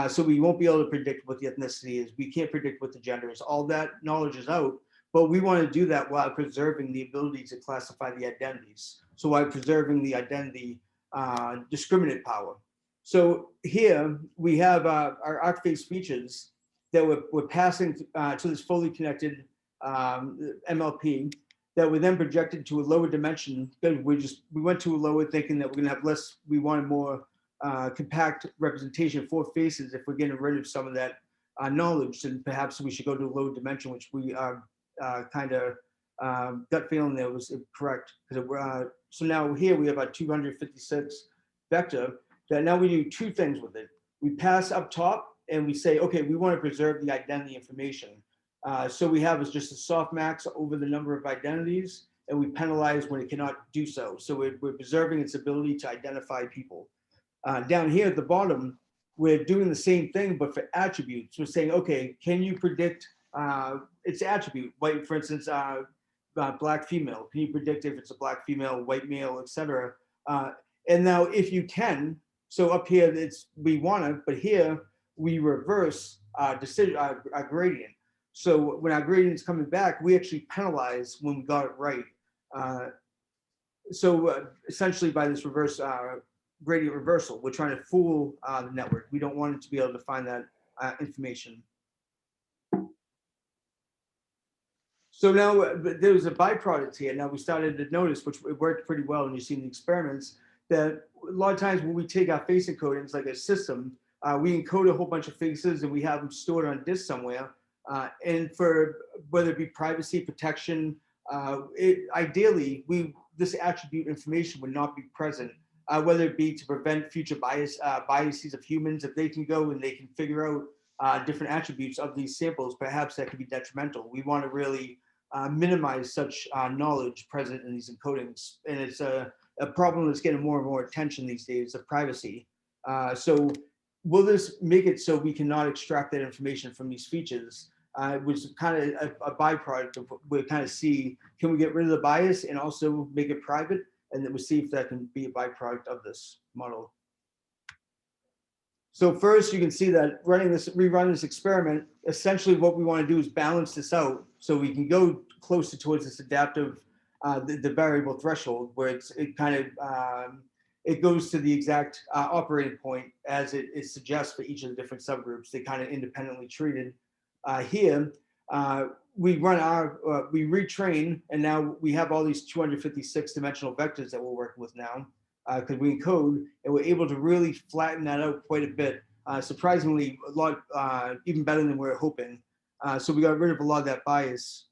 So we won't be able to predict what the ethnicity is. We can't predict what the gender is. All that knowledge is out, but we want to do that while preserving the ability to classify the identities. So while preserving the identity discriminant power. So here we have our arc-based features that we're passing to this fully connected MLP that were then projected to a lower dimension. We went to a lower thinking that we're going to have less. We wanted more compact representation for faces. If we're getting rid of some of that knowledge, then perhaps we should go to a lower dimension, which we are kind of gut feeling that was correct. So now here we have a 256 vector that now we do two things with it. We pass up top and we say, okay, we want to preserve the identity information. So we have is just a softmax over the number of identities, and we penalize when it cannot do so. So we're preserving its ability to identify people. Down here at the bottom, we're doing the same thing, but for attributes. We're saying, okay, can you predict its attribute? Like, for instance, black female. Can you predict if it's a black female, white male, etc.? And now if you can, so up here we want it, but here we reverse our gradient. So when our gradient is coming back, we actually penalize when we got it right. So essentially by this reverse gradient reversal, we're trying to fool the network. We don't want it to be able to find that information. So now there was a byproduct here. Now we started to notice, which it worked pretty well, and you see in the experiments, that a lot of times when we take our face encodings, like a system, we encode a whole bunch of faces and we have them stored on disk somewhere. And for whether it be privacy protection, ideally, this attribute information would not be present, whether it be to prevent future biases of humans. If they can go and they can figure out different attributes of these samples, perhaps that could be detrimental. We want to really minimize such knowledge present in these encodings. And it's a problem that's getting more and more attention these days of privacy. So will this make it so we cannot extract that information from these features? Which is kind of a byproduct of what we kind of see. Can we get rid of the bias and also make it private? And then we'll see if that can be a byproduct of this model. So first, you can see that rerunning this experiment, essentially what we want to do is balance this out so we can go closer towards this adaptive, the variable threshold, where it goes to the exact operating point as it suggests for each of the different subgroups. They kind of independently treated. Here, we retrain, and now we have all these 256 dimensional vectors that we're working with now, because we encode, and we're able to really flatten that out quite a bit. Surprisingly, a lot, even better than we were hoping. So we got rid of a lot of that bias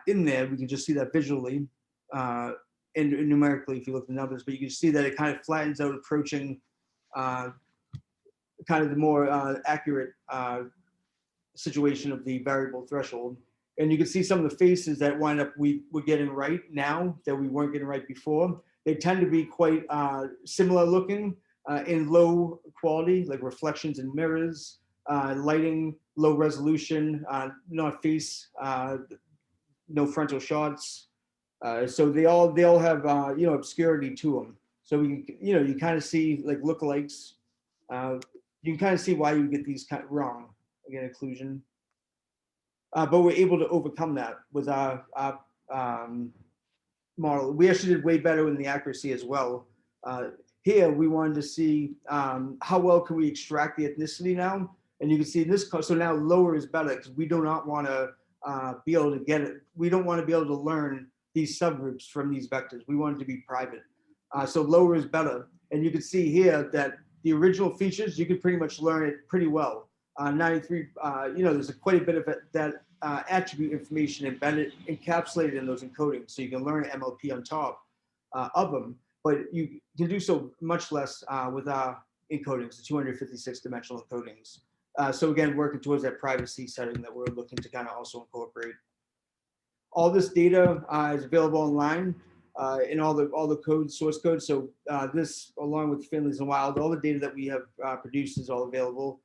in there. We can just see that visually and numerically if you look at the numbers, but you can see that it kind of flattens out, approaching kind of the more accurate situation of the variable threshold. And you can see some of the faces that wind up we're getting right now that we weren't getting right before. They tend to be quite similar looking in low quality, like reflections and mirrors, lighting, low resolution, not face, no frontal shots. So they all have obscurity to them. So you kind of see like lookalikes. You can kind of see why you get these kind of wrong. Again, occlusion. But we're able to overcome that with our model. We actually did way better in the accuracy as well. Here, we wanted to see how well can we extract the ethnicity now. And you can see in this, so now lower is better because we do not want to be able to get it. We don't want to be able to learn these subgroups from these vectors. We want it to be private. So lower is better. And you can see here that the original features, you can pretty much learn it pretty well. 93, there's quite a bit of that attribute information embedded, encapsulated in those encodings. So you can learn MLP on top of them, but you can do so much less with our encodings, the 256 dimensional encodings. So again, working towards that privacy setting that we're looking to kind of also incorporate. All this data is available online in all the code, source code. So this, along with Families in Wild, all the data that we have produced is all available.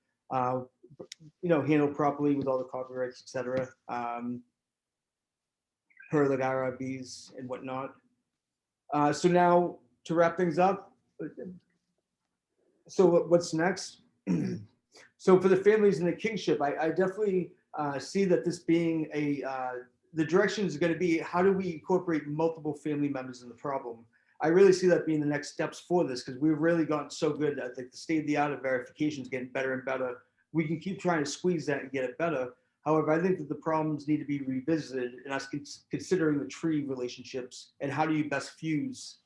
Handled properly with all the copyrights, etc. Per like IRBs and whatnot. So now to wrap things up. So what's next? So for the families in the kingship, I definitely see that this being the direction is going to be, how do we incorporate multiple family members in the problem? I really see that being the next steps for this, because we've really gotten so good. I think the state of the art of verification is getting better and better. We can keep trying to squeeze that and get it better. However, I think that the problems need to be revisited, and us considering the tree relationships and how do you best fuse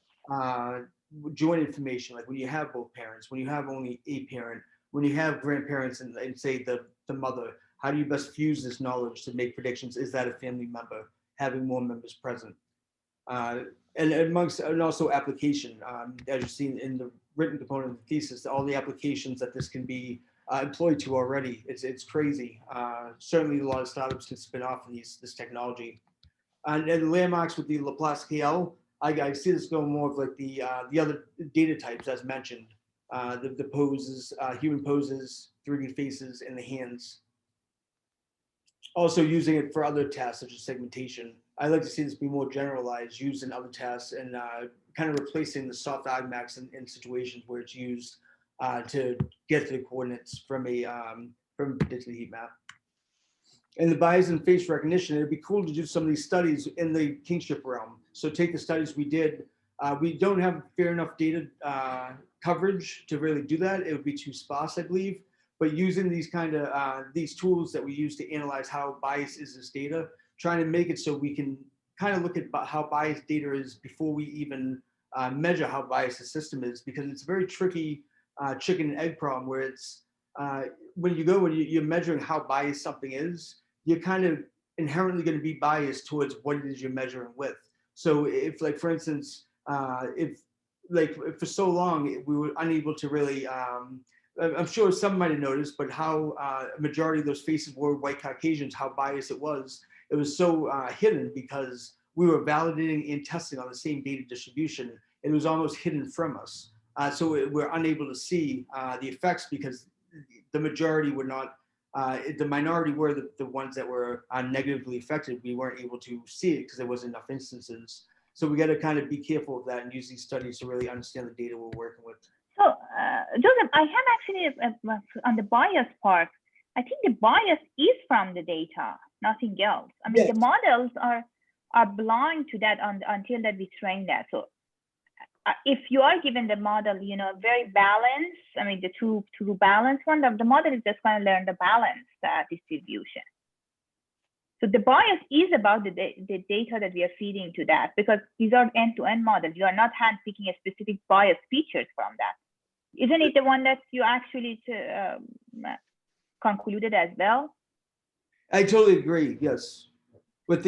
joint information, like when you have both parents, when you have only a parent, when you have grandparents and say the mother, how do you best fuse this knowledge to make predictions? Is that a family member? Having more members present. And also application, as you've seen in the written component of the thesis, all the applications that this can be employed to already. It's crazy. Certainly a lot of startups can spin off of this technology. And landmarks with the Laplace KL, I see this going more of like the other data types as mentioned, the poses, human poses, 3D faces, and the hands. Also using it for other tasks such as segmentation. I'd like to see this be more generalized, used in other tasks, and kind of replacing the soft argmax in situations where it's used to get to the coordinates from a predicted heat map. And the bias in face recognition, it'd be cool to do some of these studies in the kingship realm. So take the studies we did. We don't have fair enough data coverage to really do that. It would be too sparse, I believe. But using these kind of these tools that we use to analyze how biased is this data, trying to make it so we can kind of look at how biased data is before we even measure how biased the system is, because it's a very tricky chicken and egg problem where it's when you're measuring how biased something is, you're kind of inherently going to be biased towards what it is you're measuring with. So if, like, for instance, if for so long we were unable to really, I'm sure some might have noticed, but how a majority of those faces were white Caucasians, how biased it was so hidden because we were validating and testing on the same data distribution. It was almost hidden from us. So we're unable to see the effects because the majority were not, the minority were the ones that were negatively affected. We weren't able to see it because there wasn't enough instances. So we got to kind of be careful of that and use these studies to really understand the data we're working with. So Joseph, I have actually, on the bias part, I think the bias is from the data, nothing else. I mean, yes. The models are blind to that until that we train that. So if you are given the model, very balanced, I mean, the two balanced one, the model is just going to learn the balanced distribution. So the bias is about the data that we are feeding to that, because these are end-to-end models. You are not handpicking a specific bias features from that. Isn't it the one that you actually concluded as well? I totally agree, yes. But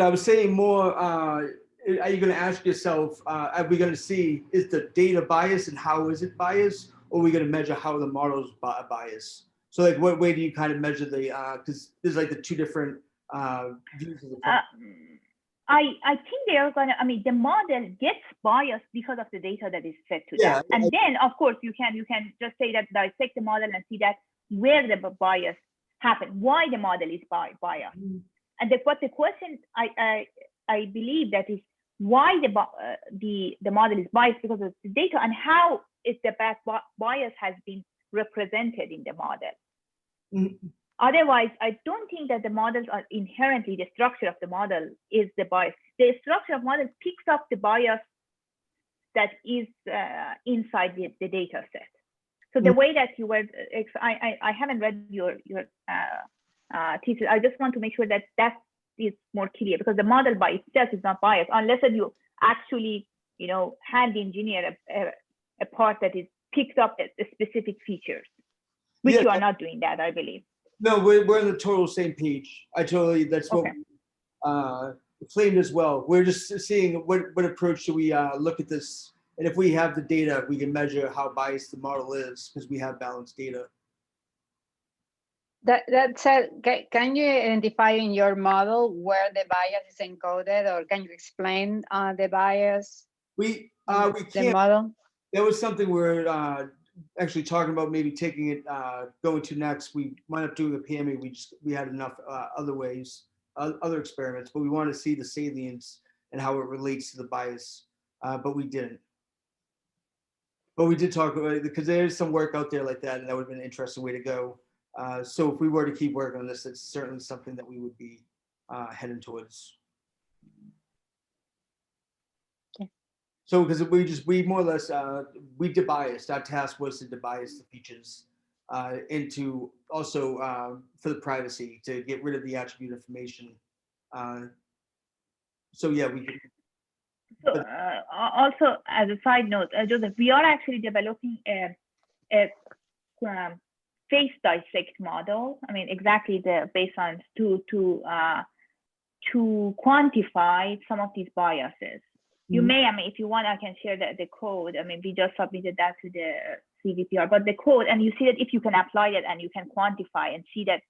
I was saying more, are you going to ask yourself, are we going to see, is the data biased and how is it biased? Or are we going to measure how the model's biased? So like, what way do you kind of measure the, because there's like the two different views of the problem. I think they are going to, I mean, the model gets biased because of the data that is fed to them. And then, of course, you can just say that, dissect the model and see that where the bias happened, why the model is biased. And what the question, I believe that is why the model is biased because of the data and how is the bias has been represented in the model. Otherwise, I don't think that the models are inherently, the structure of the model is the bias. The structure of model picks up the bias that is inside the data set. So the way that you were, I haven't read your thesis. I just want to make sure that it's more clear, because the model by itself is not biased unless you actually, hand engineer a part that is picked up at specific features, which Yeah, you are not doing that, I believe. No, we're on the total same page. That's what we claimed as well. We're just seeing what approach do we look at this, and if we have the data, we can measure how biased the model is because we have balanced data. That said, can you identify in your model where the bias is encoded, or can you explain the bias? We the can't. Model. That was something we're actually talking about, maybe taking it going to next. We wound up doing a PMA. We had enough other experiments, but we want to see the salience and how it relates to the bias, but we didn't. But we did talk about it because there's some work out there like that, and that would have been an interesting way to go. So if we were to keep working on this, it's certainly something that we would be heading towards. Okay. So because we more or less, we debiased. Our task was to debias the features into also for the privacy, to get rid of the attribute information. So yeah, we could. So also as a side note, Joseph, we are actually developing a face dissect model. I mean, exactly based on to quantify some of these biases. You may, I mean, if you want, I can share the code. I mean, we just submitted that to the CVPR, but the code, and you see that if you can apply that and you can quantify and see that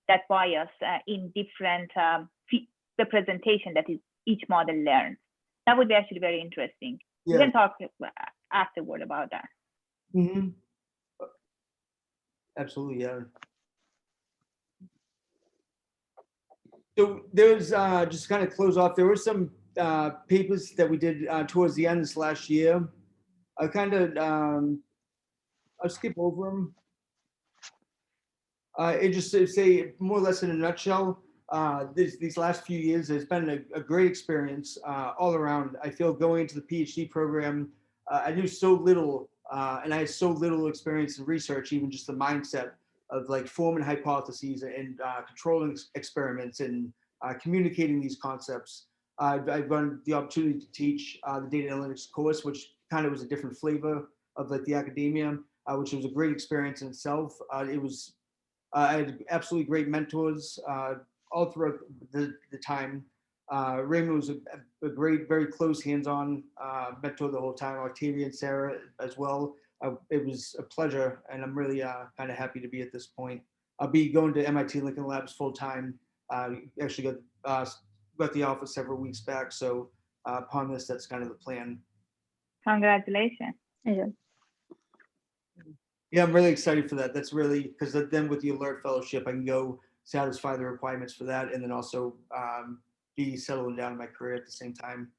that bias in different representation that is each model learns. That would be actually very interesting. Yeah. We can talk afterward about that. Mm-hmm. Absolutely, yeah. So there's just kind of close off. There were some papers that we did towards the end of this last year. I kind of I'll skip over them. It just to say more or less in a nutshell. These last few years, it's been a great experience all around. I feel going into the PhD program, I knew so little, and I had so little experience in research, even just the mindset of like forming hypotheses and controlling experiments and communicating these concepts. I've gotten the opportunity to teach the data analytics course, which kind of was a different flavor of like the academia, which was a great experience in itself. I had absolutely great mentors all throughout the time. Raymond was a great, very close hands-on mentor the whole time. Octavia and Sarah as well. It was a pleasure, and I'm really kind of happy to be at this point. I'll be going to MIT Lincoln Labs full time. Actually got the offer several weeks back, so upon this, that's kind of the plan. Congratulations. Yeah, I'm really excited for that. That's really, because then with the Alert Fellowship, I can go satisfy the requirements for that, and then also be settling down in my career at the same time.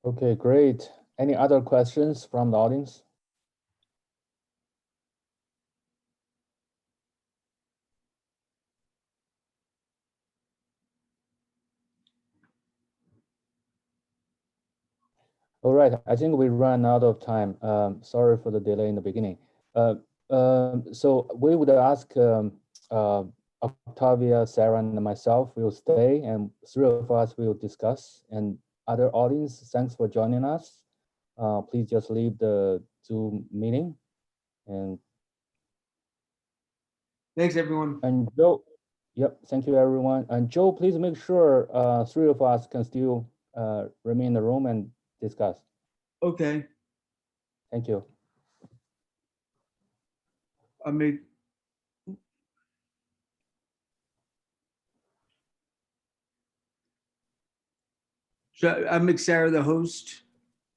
Okay, great. Any other questions from the audience? All right, I think we ran out of time. Sorry for the delay in the beginning. So we would ask Octavia, Sarah, and myself will stay, and three of us will discuss. And other audience, thanks for joining us. Please just leave the Zoom meeting. And thanks, everyone. And Joe, yep, thank you, everyone. And Joe, please make sure three of us can still remain in the room and discuss. Okay. Thank you. I mean, I make Sarah the host.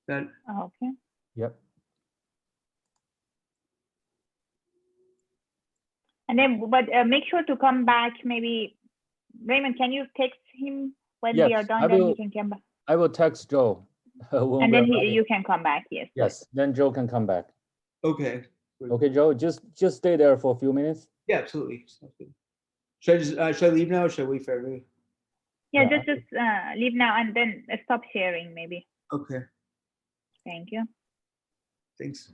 That. Okay. Yep. And then, but make sure to come back. Maybe Raymond, can you text him when we are done? Then he can come back. I will text Joe. And then you can come back. Yes. Yes. Then Joe can come back. Okay. Okay, Joe. Just stay there for a few minutes. Yeah, absolutely. Sounds good. Should I leave now? Or should I wait for everybody? Yeah, just leave now and then stop sharing maybe. Okay. Thank you. Thanks.